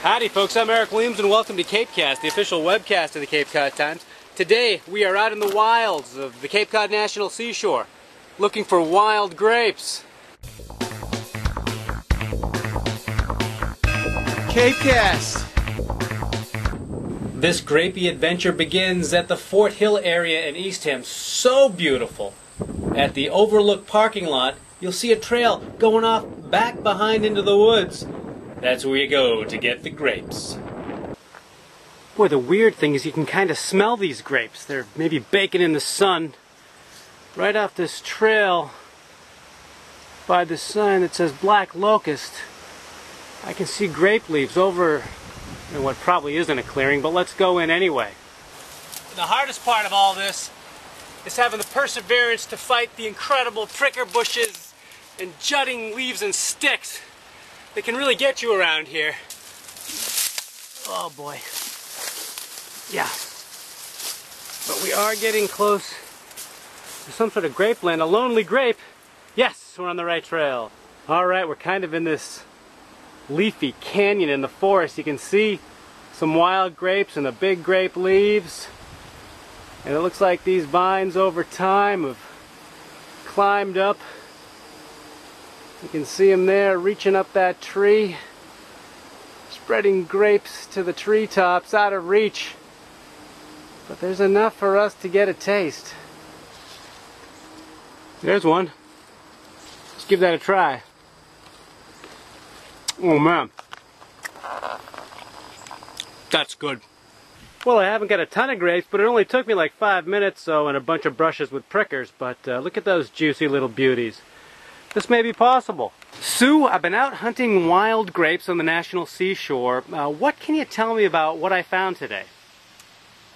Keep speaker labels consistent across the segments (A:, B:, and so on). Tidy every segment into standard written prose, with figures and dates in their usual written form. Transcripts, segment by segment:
A: Howdy folks, I'm Eric Williams and welcome to CapeCast, the official webcast of the Cape Cod Times. Today we are out in the wilds of the Cape Cod National Seashore looking for wild grapes.
B: CapeCast.
A: This grapey adventure begins at the Fort Hill area in Eastham. So beautiful. At the overlook parking lot, you'll see a trail going off back behind into the woods. That's where you go to get the grapes. Boy, the weird thing is you can kind of smell these grapes. They're maybe baking in the sun. Right off this trail by the sign that says Black Locust, I can see grape leaves over in what probably isn't a clearing, but let's go in anyway. The hardest part of all this is having the perseverance to fight the incredible pricker bushes and jutting leaves and sticks that can really get you around here. Oh boy. Yeah. But we are getting close to some sort of grape land. A lonely grape. Yes, we're on the right trail. Alright, we're kind of in this leafy canyon in the forest. You can see some wild grapes and the big grape leaves. And it looks like these vines over time have climbed up. You can see them there reaching up that tree, spreading grapes to the treetops out of reach. But there's enough for us to get a taste. There's one. Let's give that a try. Oh man, that's good. Well, I haven't got a ton of grapes, but it only took me like 5 minutes so and a bunch of brushes with prickers. But look at those juicy little beauties. This may be possible. Sue, I've been out hunting wild grapes on the National Seashore. What can you tell me about what I found today?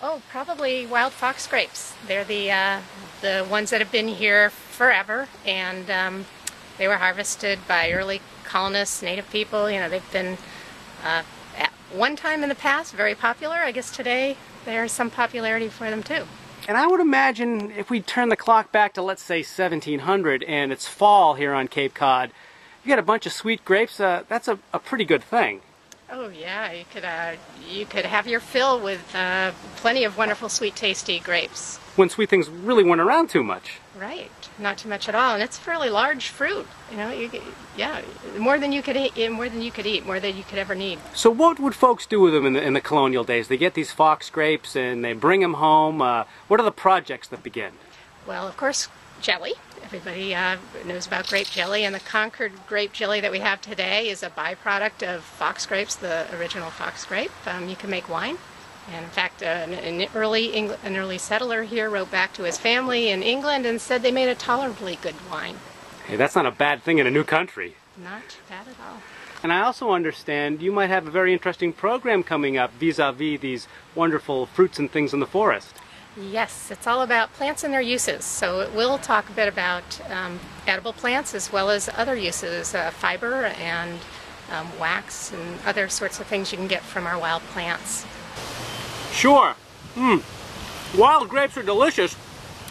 C: Oh, probably wild fox grapes. They're the ones that have been here forever, and they were harvested by early colonists, native people. You know, they've been at one time in the past very popular. I guess today there's some popularity for them too.
A: And I would imagine if we turn the clock back to, let's say, 1700 and it's fall here on Cape Cod, you got a bunch of sweet grapes. That's a pretty good thing.
C: Oh yeah, you could have your fill with plenty of wonderful, sweet, tasty grapes.
A: When sweet things really weren't around too much.
C: Right, not too much at all, and it's fairly large fruit. You know, yeah, more than you could eat, more than you could ever need.
A: So what would folks do with them in the colonial days? They get these fox grapes and they bring them home. What are the projects that begin?
C: Well, of course, jelly. Everybody knows about grape jelly, and the Concord grape jelly that we have today is a byproduct of fox grapes, the original fox grape. You can make wine. And in fact, an early settler here wrote back to his family in England and said they made a tolerably good wine.
A: Hey, that's not a bad thing in a new country.
C: Not bad at all.
A: And I also understand you might have a very interesting program coming up vis-a-vis these wonderful fruits and things in the forest.
C: Yes, it's all about plants and their uses. So it will talk a bit about edible plants as well as other uses, fiber and wax and other sorts of things you can get from our wild plants.
A: Sure. Wild grapes are delicious,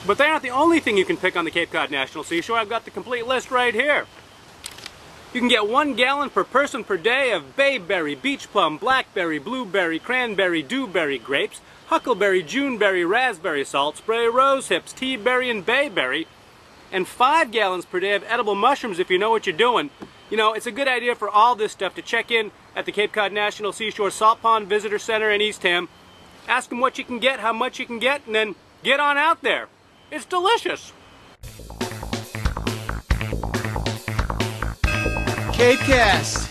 A: but they aren't the only thing you can pick on the Cape Cod National Seashore. I've got the complete list right here. You can get 1 gallon per person per day of bayberry, beach plum, blackberry, blueberry, cranberry, dewberry grapes, huckleberry, juneberry, raspberry, salt spray, rose hips, teaberry, and bayberry, and 5 gallons per day of edible mushrooms if you know what you're doing. You know, it's a good idea for all this stuff to check in at the Cape Cod National Seashore Salt Pond Visitor Center in Eastham. Ask them what you can get, how much you can get, and then get on out there. It's delicious.
B: CapeCast.